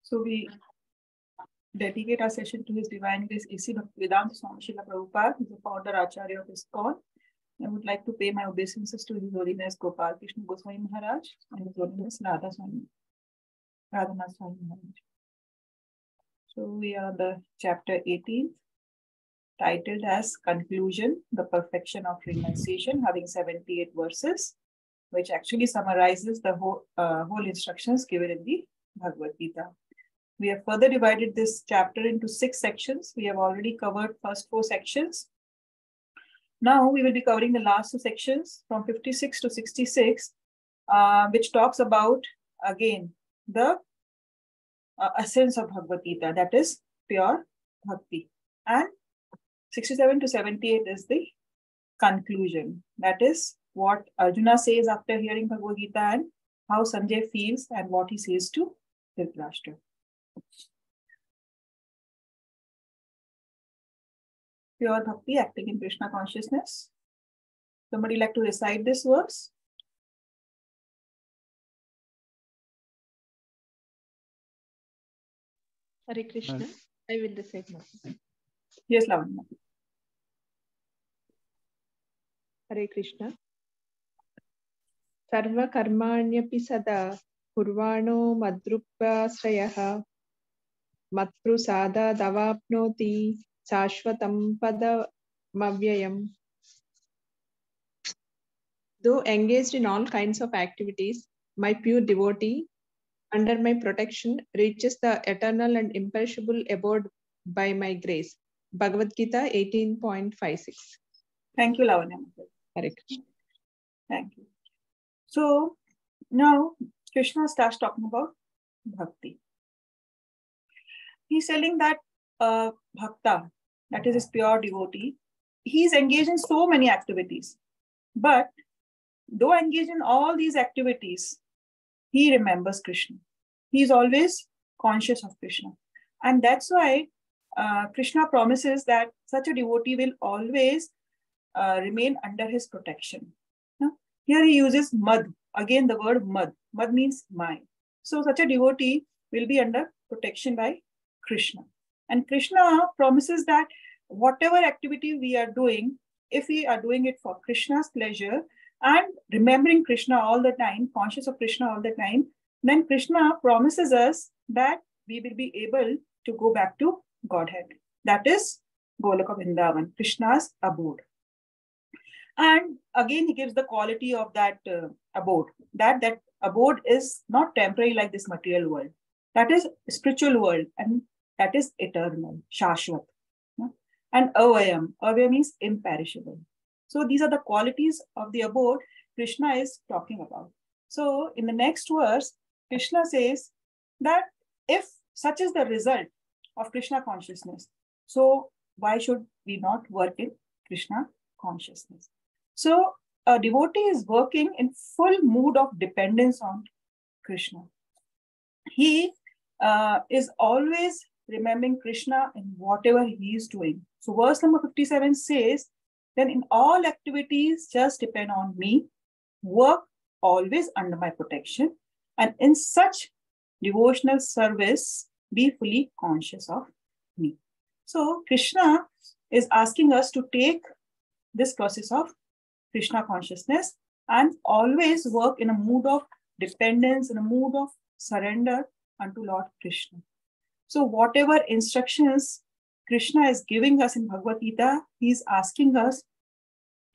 So we dedicate our session to His Divine Grace A.C. Bhaktivedanta Swami Srila Prabhupada, who is the founder Acharya of ISKCON. I would like to pay my obeisances to His Holiness Gopal Krishna Goswami Maharaj and His Holiness Radha Swami Maharaj. So we are on the chapter 18, titled as Conclusion, the Perfection of Renunciation, having 78 verses, which actually summarizes the whole instructions given in the Bhagavad Gita. We have further divided this chapter into 6 sections. We have already covered first 4 sections. Now we will be covering the last 2 sections from 56 to 66, which talks about, again, the essence of Bhagavad Gita, that is pure bhakti. And 67 to 78 is the conclusion. That is what Arjuna says after hearing Bhagavad Gita and how Sanjay feels and what he says to Dhritarashtra. Pure bhakti, acting in Krishna consciousness. Somebody like to recite this verse? Hare Krishna. I will recite now. Yes, Lavanya. Hare Krishna. Sarva karmanyapi sada kurvano madrupasrayaha matru sada davapnoti sashvatam padamavyayam. Though engaged in all kinds of activities, my pure devotee under my protection reaches the eternal and imperishable abode by my grace. Bhagavad Gita 18.56. Thank you, Lavanya. Hare Krishna. Thank you. So now Krishna starts talking about bhakti. He's telling that bhakta, that is his pure devotee, he's engaged in so many activities. But though engaged in all these activities, he remembers Krishna. He is always conscious of Krishna. And that's why Krishna promises that such a devotee will always remain under his protection. Here he uses mad. Again, the word mad. Mad means my. So such a devotee will be under protection by Krishna. And Krishna promises that whatever activity we are doing, if we are doing it for Krishna's pleasure and remembering Krishna all the time, conscious of Krishna all the time, then Krishna promises us that we will be able to go back to Godhead. That is Golaka Vrindavan, Krishna's abode. And again, he gives the quality of that abode. That abode is not temporary like this material world. That is spiritual world, and that is eternal, Shashvat. And Avayam. Avayam means imperishable. So these are the qualities of the abode Krishna is talking about. So in the next verse, Krishna says that if such is the result of Krishna consciousness, so why should we not work in Krishna consciousness? So a devotee is working in full mood of dependence on Krishna. He is always remembering Krishna in whatever he is doing. So verse number 57 says, then in all activities, just depend on me, work always under my protection, and in such devotional service, be fully conscious of me. So Krishna is asking us to take this process of Krishna consciousness and always work in a mood of dependence, in a mood of surrender unto Lord Krishna. So whatever instructions Krishna is giving us in Bhagavad Gita, he is asking us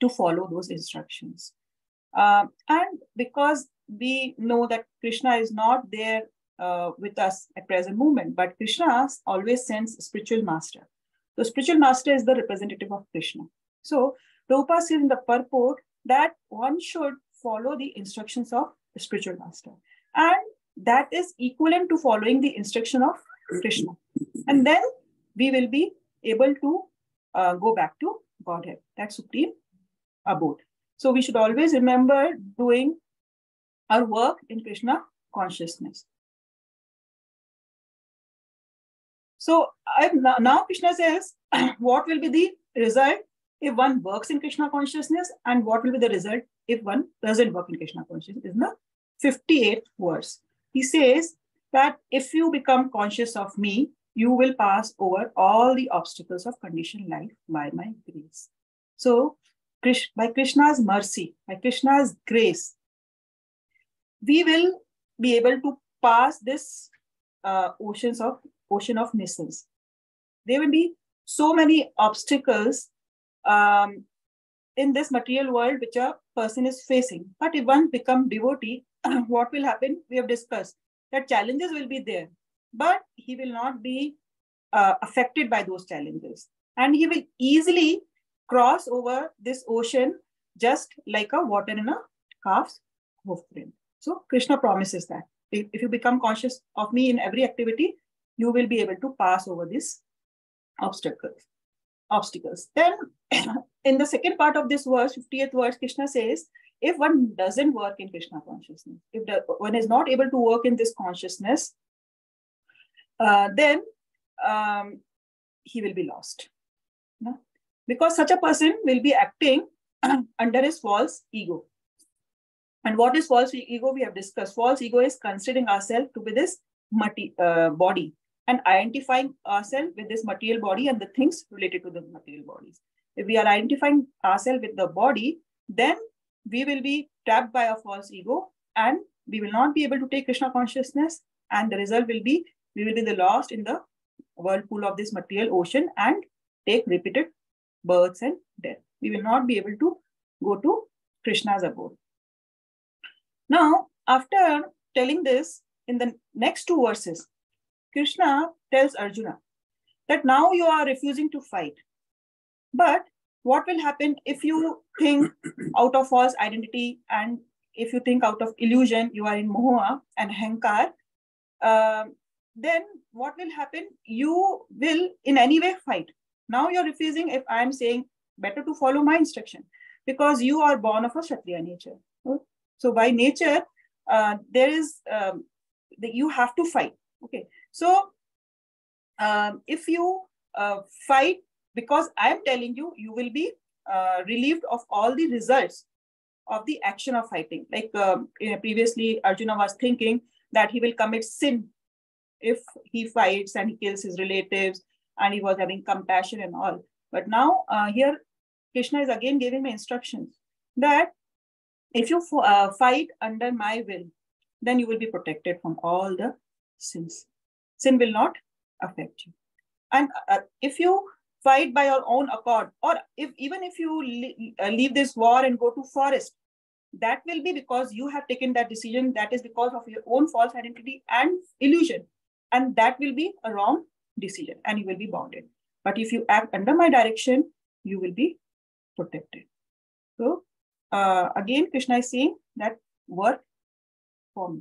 to follow those instructions. And because we know that Krishna is not there with us at present moment, but Krishna always sends a spiritual master. The spiritual master is the representative of Krishna. So Prabhupada says in the purport that one should follow the instructions of the spiritual master. And that is equivalent to following the instruction of Krishna. And then we will be able to go back to Godhead, that supreme abode. So we should always remember doing our work in Krishna consciousness. So now Krishna says, what will be the result if one works in Krishna consciousness, and what will be the result if one doesn't work in Krishna consciousness? In the 58th verse, he says that if you become conscious of me, you will pass over all the obstacles of conditioned life by my grace. So, by Krishna's mercy, by Krishna's grace, we will be able to pass this ocean of missiles. There will be so many obstacles in this material world which a person is facing. But if one becomes devotee, what will happen? We have discussed that challenges will be there, but he will not be affected by those challenges. And he will easily cross over this ocean just like a water in a calf's hoofprint. So Krishna promises that if you become conscious of me in every activity, you will be able to pass over these obstacles. Then in the second part of this verse, 50th verse, Krishna says, if one doesn't work in Krishna consciousness, if one is not able to work in this consciousness, then he will be lost. No? Because such a person will be acting under his false ego. And what is false ego? We have discussed. False ego is considering ourselves to be this body and identifying ourselves with this material body and the things related to the material bodies. If we are identifying ourselves with the body, then we will be trapped by a false ego and we will not be able to take Krishna consciousness. And the result will be, we will be the lost in the whirlpool of this material ocean and take repeated births and death. We will not be able to go to Krishna's abode. Now, after telling this, in the next two verses, Krishna tells Arjuna that now you are refusing to fight. But what will happen if you think out of false identity and if you think out of illusion, you are in moha and hankar, then what will happen? You will in any way fight. Now you're refusing if I'm saying better to follow my instruction because you are born of a Kshatriya nature. So by nature, there is, you have to fight. Okay. So if you fight, because I'm telling you, you will be relieved of all the results of the action of fighting. Like previously, Arjuna was thinking that he will commit sin if he fights and he kills his relatives and he was having compassion and all. But now here, Krishna is again giving me instructions that if you fight under my will, then you will be protected from all the sins. Sin will not affect you. And if you fight by your own accord, or even if you leave this war and go to forest, that will be because you have taken that decision. That is because of your own false identity and illusion. And that will be a wrong decision and you will be bounded. But if you act under my direction, you will be protected. So again, Krishna is saying that work for me.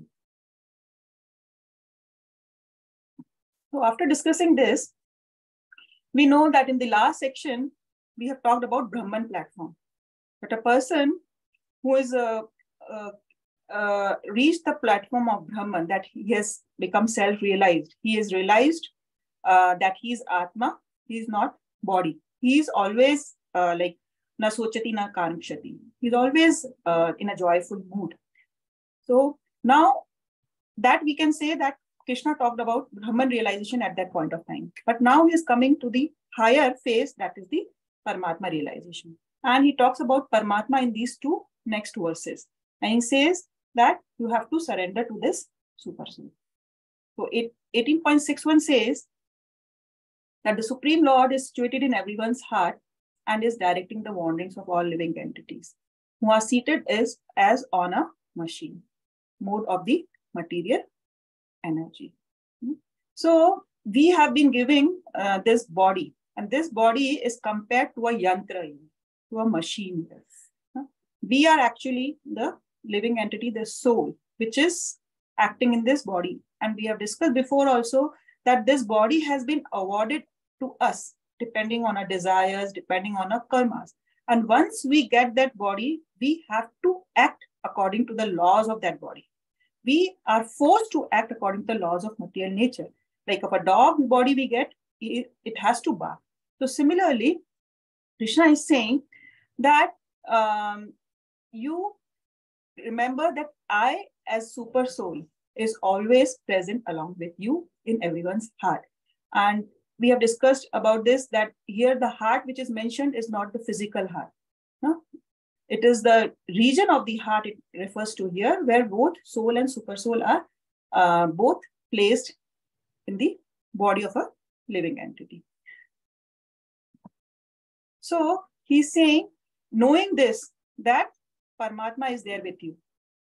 So after discussing this, we know that in the last section, we have talked about Brahman platform. But a person who is reached the platform of Brahman, that he has become self-realized. He has realized that he is Atma, he is not body. He is always like na sochati na kankshati. He's always in a joyful mood. So now that we can say that Krishna talked about Brahman realization at that point of time. But now he is coming to the higher phase, that is the Paramatma realization. And he talks about Paramatma in these two next verses. And he says that you have to surrender to this super soul. So 18.61 says that the Supreme Lord is situated in everyone's heart and is directing the wanderings of all living entities, who are seated as on a machine, mode of the material energy. So we have been giving this body, and this body is compared to a yantra, to a machine. We are actually the living entity, the soul, which is acting in this body. And we have discussed before also that this body has been awarded to us, depending on our desires, depending on our karmas. And once we get that body, we have to act according to the laws of that body. We are forced to act according to the laws of material nature. Like if a dog body we get, it has to bark. So similarly, Krishna is saying that you remember that I, as super soul, is always present along with you in everyone's heart. And we have discussed about this, that here the heart which is mentioned is not the physical heart. No? It is the region of the heart it refers to here, where both soul and super soul are both placed in the body of a living entity. So he's saying, knowing this, that Paramatma is there with you,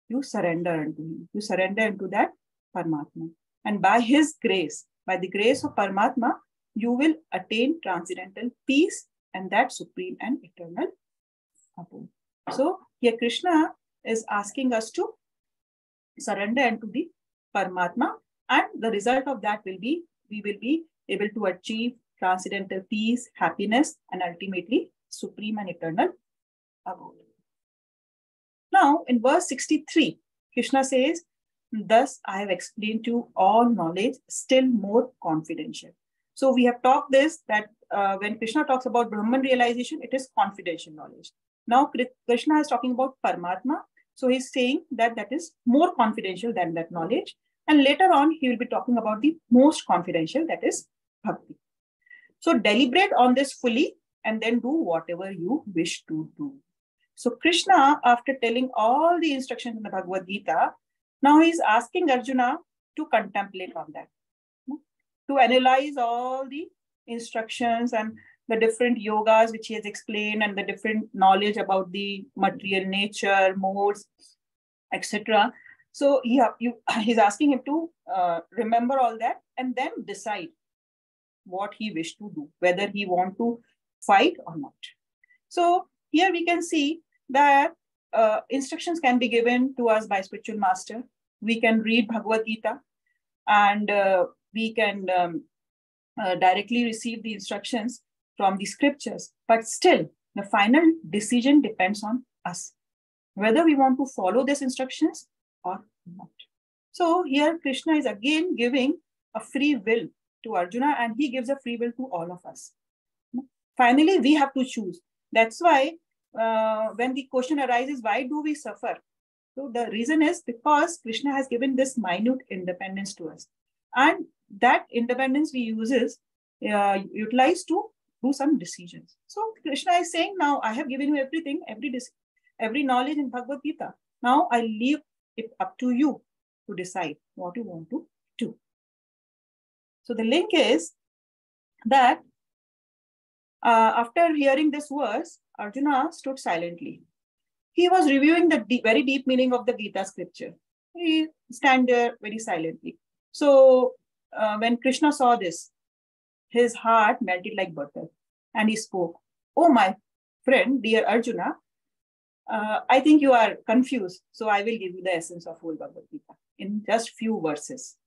you surrender unto him. You surrender into that Paramatma. And by his grace, by the grace of Paramatma, you will attain transcendental peace and that supreme and eternal abode. So here Krishna is asking us to surrender into the Paramatma, and the result of that will be, we will be able to achieve transcendental peace, happiness, and ultimately supreme and eternal abode. Now, in verse 63, Krishna says, thus I have explained to you all knowledge, still more confidential. So we have talked this, that when Krishna talks about Brahman realization, it is confidential knowledge. Now, Krishna is talking about Paramatma. So he's saying that that is more confidential than that knowledge. And later on, he will be talking about the most confidential, that is Bhakti. So deliberate on this fully and then do whatever you wish to do. So Krishna, after telling all the instructions in the Bhagavad Gita, now he's asking Arjuna to contemplate on that, to analyze all the instructions and the different yogas which he has explained and the different knowledge about the material nature, modes, etc. So he's asking him to remember all that and then decide what he wished to do, whether he want to fight or not. So here we can see that instructions can be given to us by spiritual master. We can read Bhagavad Gita and we can directly receive the instructions from the scriptures. But still, the final decision depends on us, whether we want to follow these instructions or not. So here Krishna is again giving a free will to Arjuna, and he gives a free will to all of us. Finally, we have to choose. That's why when the question arises, why do we suffer? So the reason is because Krishna has given this minute independence to us. And that independence we utilize to do some decisions. So Krishna is saying, now I have given you everything, every knowledge in Bhagavad Gita. Now I leave it up to you to decide what you want to do. So the link is that after hearing this verse, Arjuna stood silently. He was reviewing the very deep meaning of the Gita scripture. He stand there very silently. So when Krishna saw this, his heart melted like butter and he spoke, "Oh, my friend, dear Arjuna, I think you are confused. So I will give you the essence of whole Bhagavad Gita in just few verses.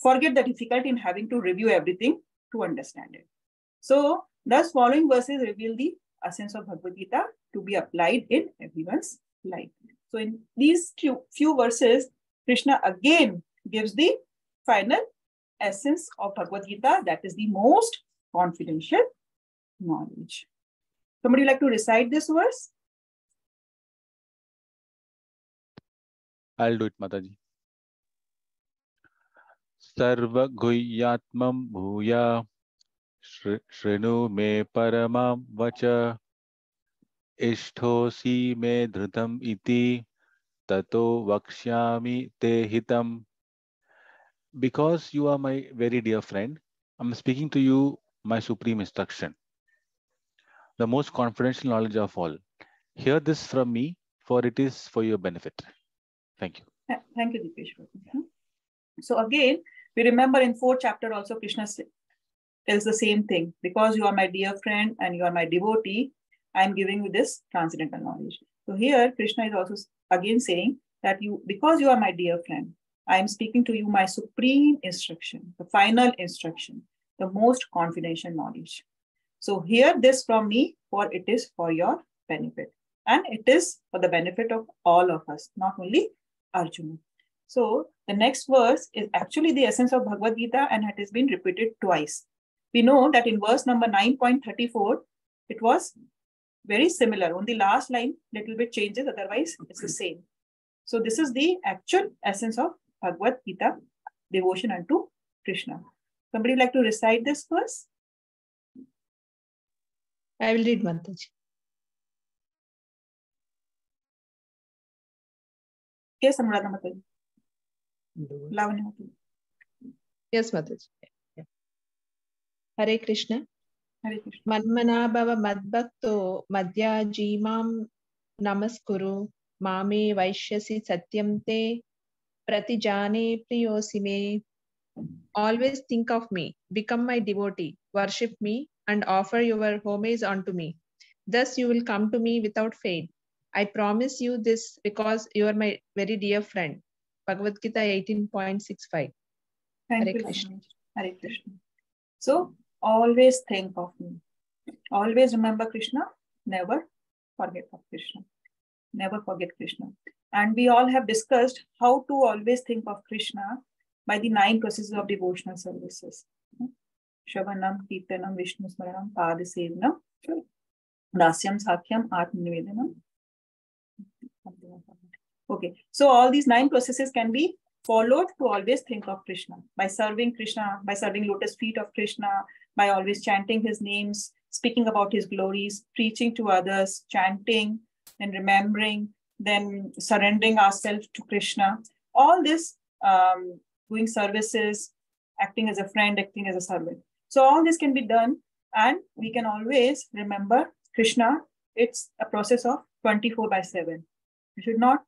Forget the difficulty in having to review everything to understand it." So thus following verses reveal the essence of Bhagavad Gita to be applied in everyone's life. So in these few verses, Krishna again gives the final essence of Bhagavad Gita, that is the most confidential knowledge. Somebody would like to recite this verse? I'll do it, Mataji. Sarva guhyatmam bhuya shrinu me paramam vacha ishtosi me dhrutam iti tato vakshyami te hitam. Because you are my very dear friend, I'm speaking to you my supreme instruction, the most confidential knowledge of all. Hear this from me, for it is for your benefit. Thank you. Thank you, Deepesh. So again, we remember in 4th chapter also Krishna tells the same thing. Because you are my dear friend and you are my devotee, I am giving you this transcendental knowledge. So here Krishna is also again saying that because you are my dear friend, I am speaking to you my supreme instruction, the final instruction, the most confidential knowledge. So hear this from me, for it is for your benefit. And it is for the benefit of all of us, not only Arjuna. So the next verse is actually the essence of Bhagavad Gita, and it has been repeated twice. We know that in verse number 9.34, it was very similar. Only last line little bit changes, otherwise it's the same. So this is the actual essence of Bhagavad Gita, devotion unto Krishna. Somebody would like to recite this verse? I will read, Mataji. Yes, Anuradha Mataji. Lavanya Mataji. Yes, Mataji. Yeah. Hare Krishna. Hare Krishna. Manmana bhava madbhakto madhya jimam namaskuru mame vaishyasi satyam te pratijane priyosi me. Always think of me, become my devotee, worship me, and offer your homage unto me. Thus you will come to me without fail. I promise you this because you are my very dear friend. Bhagavad Gita 18.65. Thank Hare you, Krishna. Lavanya. Hare Krishna. So, always think of me. Always remember Krishna. Never forget of Krishna. Never forget Krishna. And we all have discussed how to always think of Krishna by the 9 processes of devotional services. Shravanam, Kirtanam, Vishnu Smaranam, Padasevanam, Dasyam, Sakhyam, Atmanivedanam. Okay, so all these 9 processes can be followed to always think of Krishna by serving Krishna, by serving lotus feet of Krishna, by always chanting his names, speaking about his glories, preaching to others, chanting and remembering, then surrendering ourselves to Krishna. All this, doing services, acting as a friend, acting as a servant. So all this can be done, and we can always remember Krishna. It's a process of 24/7. We should not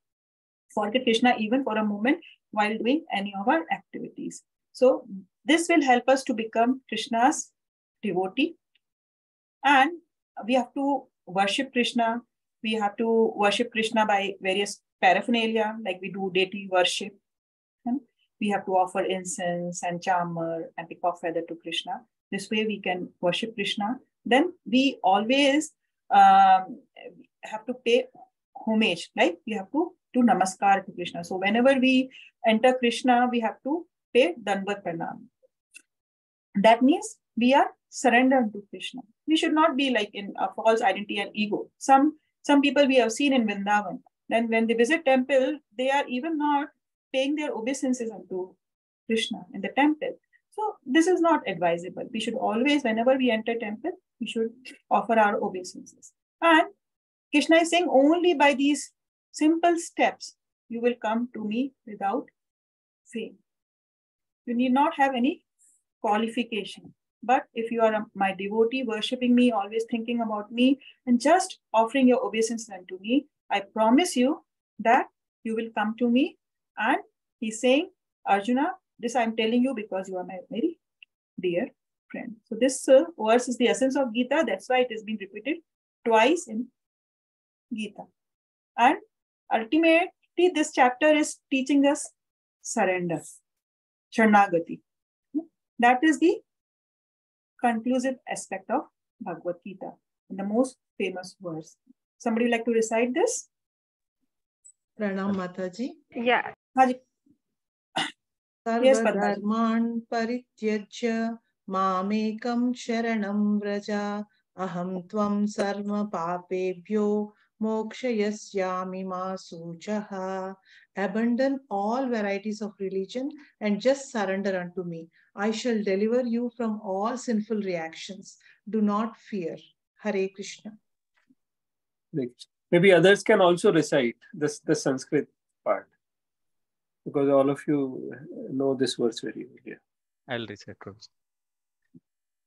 forget Krishna even for a moment while doing any of our activities. So this will help us to become Krishna's devotee. And we have to worship Krishna. We have to worship Krishna by various paraphernalia, like we do deity worship. And we have to offer incense and chamar and peacock feather to Krishna. This way we can worship Krishna. Then we always have to pay homage, like we have to do namaskar to Krishna. So whenever we enter Krishna, we have to pay Danvat Pranam. That means we are surrendered to Krishna. We should not be like in a false identity and ego. Some people we have seen in Vrindavan, then when they visit temple, they are even not paying their obeisances unto Krishna in the temple. So this is not advisable. We should always, whenever we enter temple, we should offer our obeisances. And Krishna is saying only by these simple steps, you will come to me without fail. You need not have any qualification. But if you are my devotee, worshipping me, always thinking about me, and just offering your obeisance unto me, I promise you that you will come to me. And he's saying, Arjuna, this I'm telling you because you are my very dear friend. So this verse is the essence of Gita. That's why it has been repeated twice in Gita. And ultimately, this chapter is teaching us surrender, Sharanagati. That is the conclusive aspect of Bhagavad Gita, the most famous verse. Somebody like to recite this? Pranam Mataji. Yeah. Yes, Sarva Padmaji. dharman parityajya mamekam sharanam vraja aham tvam sarva papebhyo mokshayasyami ma suchaha. Abandon all varieties of religion and just surrender unto me. I shall deliver you from all sinful reactions. Do not fear. Hare Krishna. Maybe others can also recite the Sanskrit part, because all of you know this verse very well. Yeah. I'll recite.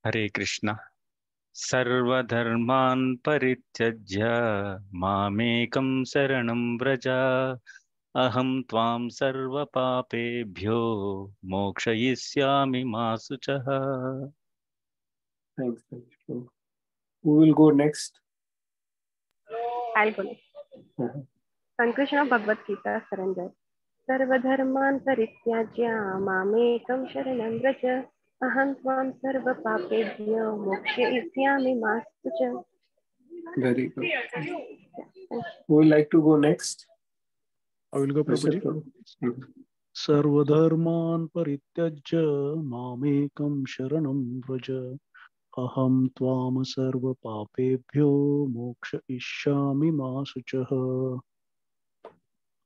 Hare Krishna. Sarva dharman parityajya mamekam saranam vraja aham tvam sarva papebhyo mokshayishyami ma suchaha. Thanks. Who will go next? I'll go next. Conclusion of Bhagavad Gita, surrender. Sarva dharman parityajya mamekam sharanam vraja aham tvam sarva papebhyo mokshayisyami ma sucha. Very good. Who would like to go next? I will go, Prabhuji. Sarvadharman parityajya mamekam sharanam vraja aham tvam sarva papebhyo moksha ishyami ma suchaha.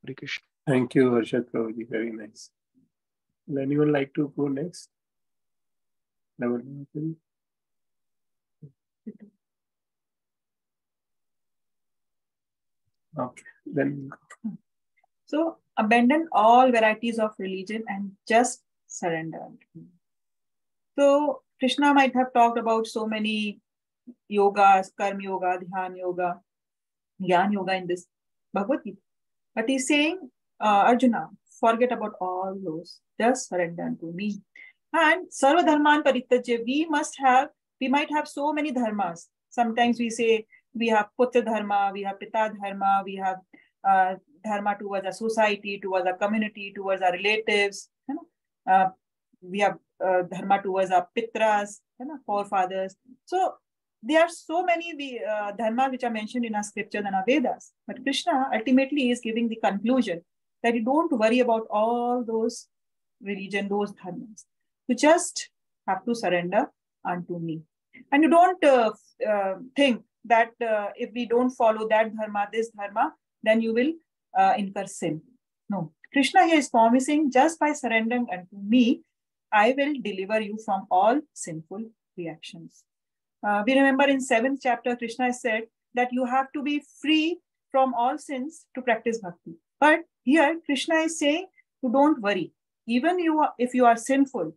Hare Krishna. Thank you, Harshad Prabhuji. Very nice. Will anyone like to go next? Okay, then. So abandon all varieties of religion and just surrender. So Krishna might have talked about so many yogas, karma yoga, dhyan yoga, jnana yoga in this Bhagavad Gita. But he's saying, Arjuna, forget about all those. Just surrender to me. And sarva dharman parityajya, we might have so many dharmas. Sometimes we say we have putra dharma, we have pita dharma, we have dharma towards our society, towards our community, towards our relatives. We have dharma towards our pitras, forefathers. So there are so many dharmas which are mentioned in our scriptures and our Vedas. But Krishna ultimately is giving the conclusion that you don't worry about all those religion, those dharmas. You just have to surrender unto me. And you don't think that if we don't follow that dharma, this dharma, then you will incur sin. No. Krishna here is promising, just by surrendering unto me, I will deliver you from all sinful reactions. We remember in 7th chapter, Krishna said that you have to be free from all sins to practice bhakti. But here, Krishna is saying, you don't worry. Even if you are sinful,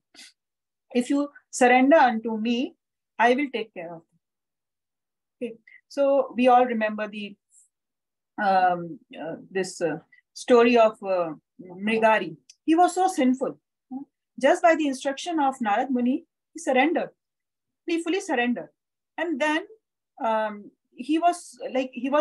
if you surrender unto me, I will take care of it. Okay. So we all remember the this story of Mrigari. He was so sinful. Just by the instruction of Narad Muni, he surrendered. He fully surrendered. And then he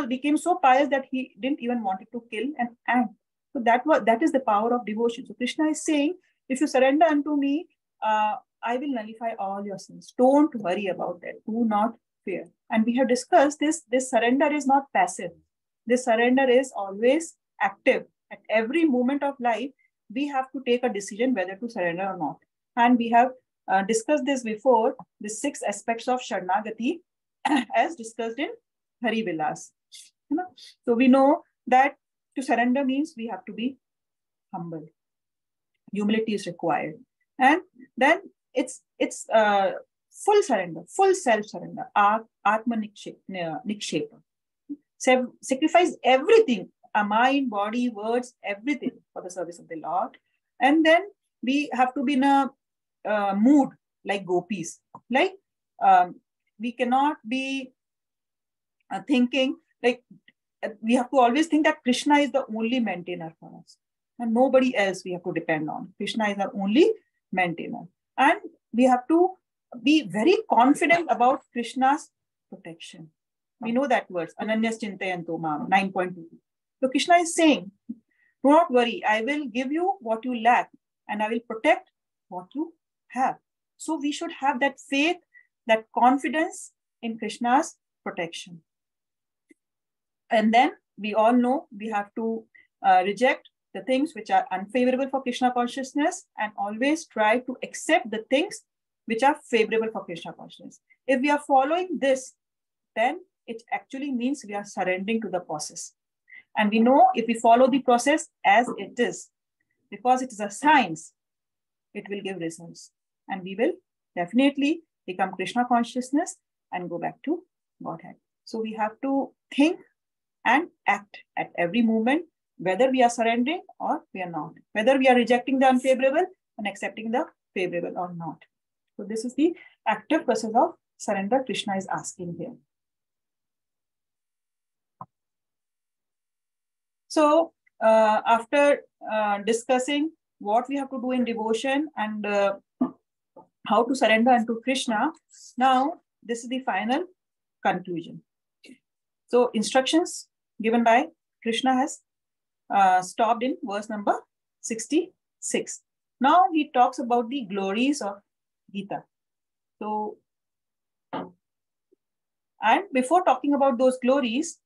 became so pious that he didn't even want to kill an ant. So that is the power of devotion. So Krishna is saying, if you surrender unto me, I will nullify all your sins. Don't worry about that. Do not fear. And we have discussed this surrender is not passive. This surrender is always active. At every moment of life, we have to take a decision whether to surrender or not. And we have discussed this before, the 6 aspects of Sharanagati as discussed in Hari Vilas. So we know that to surrender means we have to be humble. Humility is required. And then it's full surrender, full self-surrender, Atma Nikshepa. Sacrifice everything, our mind, body, words, everything for the service of the Lord. And then we have to be in a mood like gopis. Like we cannot be thinking, like we have to always think that Krishna is the only maintainer for us. And nobody else we have to depend on. Krishna is our only maintainer. And we have to be very confident about Krishna's protection. We know that verse, Ananyas Chintayanto Mam, 9.2. So Krishna is saying, do not worry, I will give you what you lack and I will protect what you have. So we should have that faith, that confidence in Krishna's protection. And then we all know we have to reject the things which are unfavorable for Krishna consciousness and always try to accept the things which are favorable for Krishna consciousness. If we are following this, then it actually means we are surrendering to the process. And we know if we follow the process as it is, because it is a science, it will give results. And we will definitely become Krishna consciousness and go back to Godhead. So we have to think and act at every moment, whether we are surrendering or we are not, whether we are rejecting the unfavorable and accepting the favorable or not. So this is the active process of surrender Krishna is asking here. So after discussing what we have to do in devotion and how to surrender unto Krishna, now this is the final conclusion. So instructions given by Krishna has stopped in verse number 66. Now he talks about the glories of Gita. So, and before talking about those glories,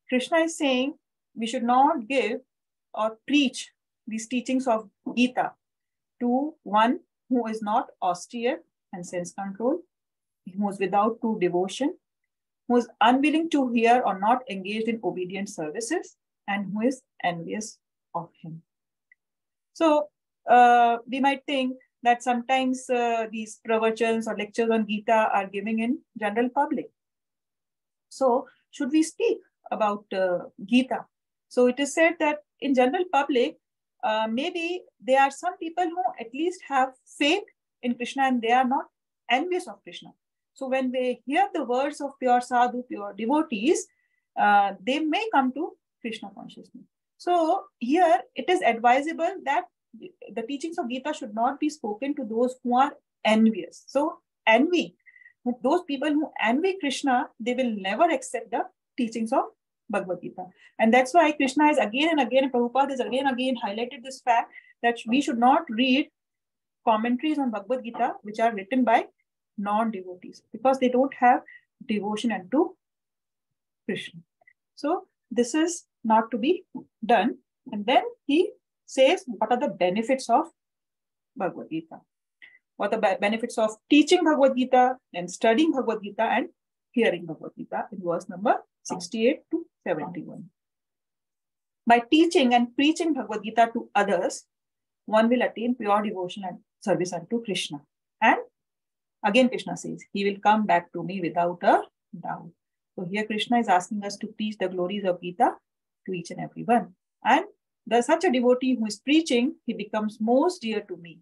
Krishna is saying we should not give or preach these teachings of Gita to one who is not austere and sense-controlled, who is without true devotion, who is unwilling to hear or not engaged in obedient services, and who is envious of him. So we might think that sometimes these pravachans or lectures on Gita are given in general public. So should we speak about Gita? So it is said that in general public, maybe there are some people who at least have faith in Krishna and they are not envious of Krishna. So when they hear the words of pure sadhu, pure devotees, they may come to Krishna consciousness. So here it is advisable that the teachings of Gita should not be spoken to those who are envious. So envy, those people who envy Krishna, they will never accept the teachings of Bhagavad Gita. And that's why Krishna is again and again, Prabhupada is again and again highlighted this fact that we should not read commentaries on Bhagavad Gita which are written by non-devotees because they don't have devotion unto Krishna. So this is not to be done. And then he says what are the benefits of Bhagavad Gita. What are the benefits of teaching Bhagavad Gita and studying Bhagavad Gita and hearing Bhagavad Gita in verse number 68 to 71. By teaching and preaching Bhagavad Gita to others, one will attain pure devotion and service unto Krishna. And again Krishna says, he will come back to me without a doubt. So here Krishna is asking us to teach the glories of Gita to each and every one. And there's such a devotee who is preaching, he becomes most dear to me.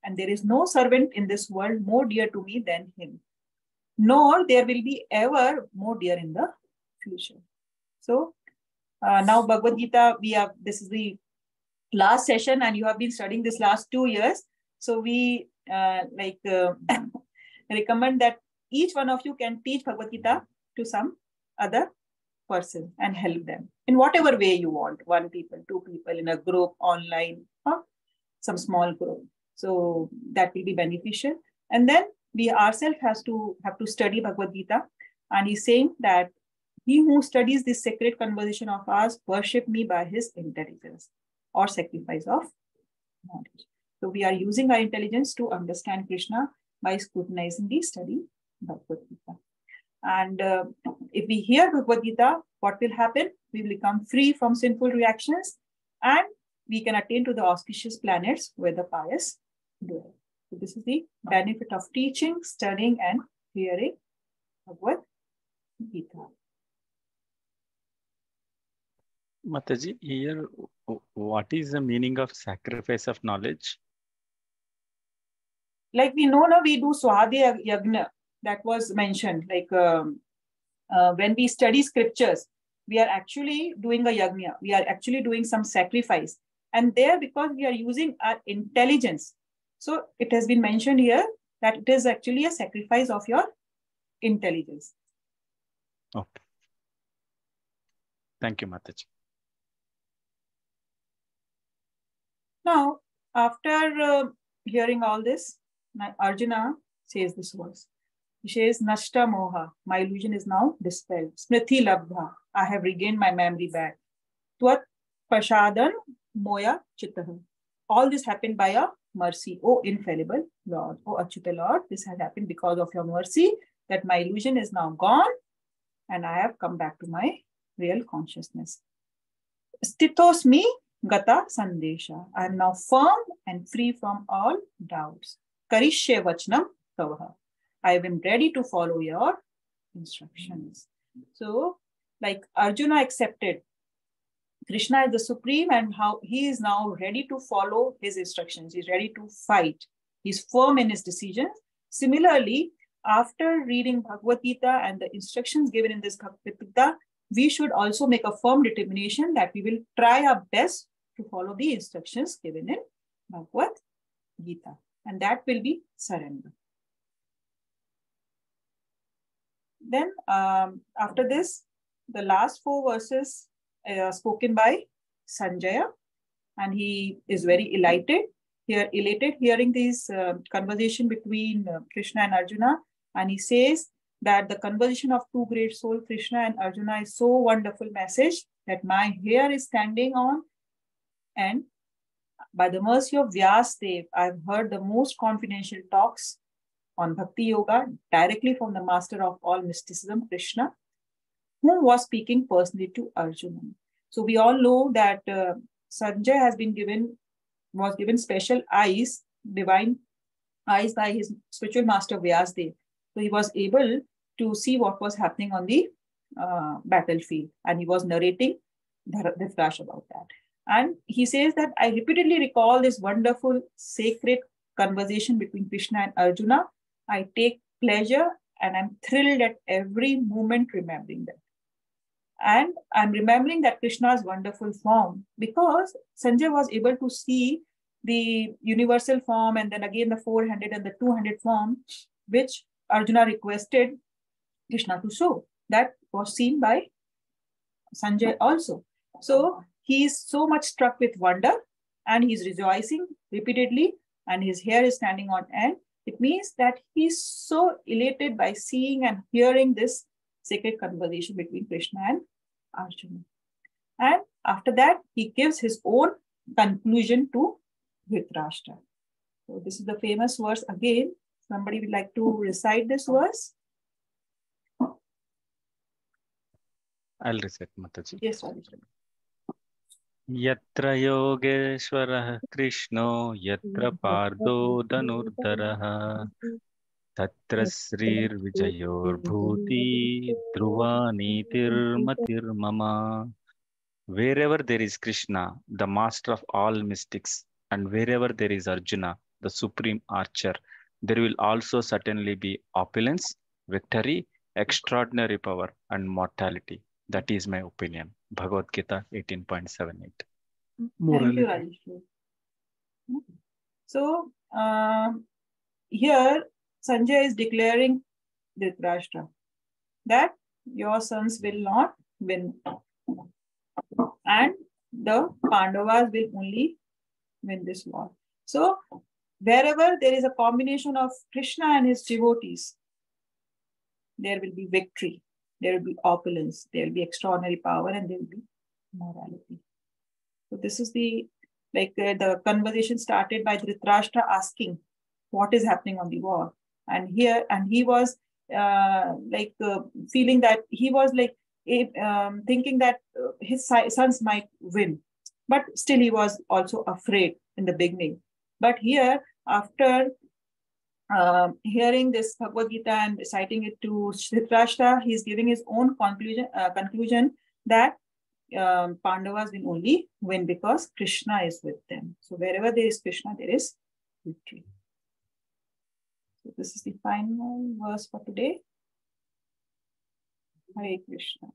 And there is no servant in this world more dear to me than him. Nor there will be ever more dear in the future. So now Bhagavad Gita, this is the last session and you have been studying this last 2 years. So we recommend that each one of you can teach Bhagavad Gita to some other person and help them in whatever way you want. 1 people, 2 people in a group, online, or some small group. So that will be beneficial. And then we ourselves have to study Bhagavad Gita. And he's saying that he who studies this sacred conversation of ours worship me by his intelligence or sacrifice of knowledge. So we are using our intelligence to understand Krishna by scrutinizing the study Bhagavad Gita. And if we hear Bhagavad Gita, what will happen? We will become free from sinful reactions and we can attain to the auspicious planets where the pious dwell. So this is the benefit of teaching, studying and hearing Bhagavad Gita. Mataji, here, what is the meaning of sacrifice of knowledge? Like we know now, we do Swahadhyaya Yagna, that was mentioned. Like when we study scriptures, we are actually doing a yagna. We are actually doing some sacrifice. And there, because we are using our intelligence, so it has been mentioned here that it is actually a sacrifice of your intelligence. Okay. Thank you, Mataji. Now, after hearing all this, Arjuna says this verse. He says, Nashta Moha, my illusion is now dispelled. Smriti Labdha, I have regained my memory back. Tvat Pashadan Moya Chittaha. All this happened by your mercy, O infallible Lord, O Achyuta Lord. This has happened because of your mercy, that my illusion is now gone and I have come back to my real consciousness. Stithosmi Gata Sandesha. I am now firm and free from all doubts. Karishye Vachnam Tavaha. I am ready to follow your instructions. So, like Arjuna accepted Krishna is the supreme and how he is now ready to follow his instructions. He's ready to fight. He's firm in his decisions. Similarly, after reading Bhagavad Gita and the instructions given in this Bhagavad Gita, we should also make a firm determination that we will try our best to follow the instructions given in Bhagavad Gita. And that will be surrender. Then after this, the last 4 verses spoken by Sanjaya, and he is very elated hearing this conversation between Krishna and Arjuna. And he says that the conversation of 2 great souls, Krishna and Arjuna, is so wonderful message that my hair is standing on. And by the mercy of Vyasadev, I've heard the most confidential talks on Bhakti Yoga directly from the master of all mysticism, Krishna, who was speaking personally to Arjuna. So we all know that Sanjay has been given was given special eyes, divine eyes by his spiritual master Vyasdev. So he was able to see what was happening on the battlefield, and he was narrating Dhritarashtra about that. And he says that I repeatedly recall this wonderful sacred conversation between Krishna and Arjuna. I take pleasure and I'm thrilled at every moment remembering that. And I'm remembering that Krishna's wonderful form, because Sanjay was able to see the universal form and then again the 400 and the 200 form, which Arjuna requested Krishna to show. That was seen by Sanjay also. So he is so much struck with wonder and he's rejoicing repeatedly and his hair is standing on end. It means that he's so elated by seeing and hearing this sacred conversation between Krishna and Arjuna. And after that, he gives his own conclusion to Dhritarashtra. So this is the famous verse again. Somebody would like to recite this verse? I'll recite, Mataji. Yes, sorry. Yatra yogeshwarah Krishno, yatra pardo dhanurdharaha, tatra srir vijayor bhuti, dhruva nitir matir mama. Wherever there is Krishna, the master of all mystics, and wherever there is Arjuna, the supreme archer, there will also certainly be opulence, victory, extraordinary power, and mortality. That is my opinion. Bhagavad Gita 18.78. Thank you, Rajesh. So here Sanjay is declaring Dhritarashtra that your sons will not win, and the Pandavas will only win this war. So wherever there is a combination of Krishna and his devotees, there will be victory, there will be opulence, there will be extraordinary power, and there will be morality. So this is the conversation started by Dhritarashtra asking what is happening on the war, and he was feeling that he was thinking that his sons might win, but still he was also afraid in the beginning. But here, after hearing this Bhagavad Gita and reciting it to Dhritarashtra, he is giving his own conclusion that Pandavas will only win because Krishna is with them. So wherever there is Krishna, there is victory. So this is the final verse for today. Hare Krishna.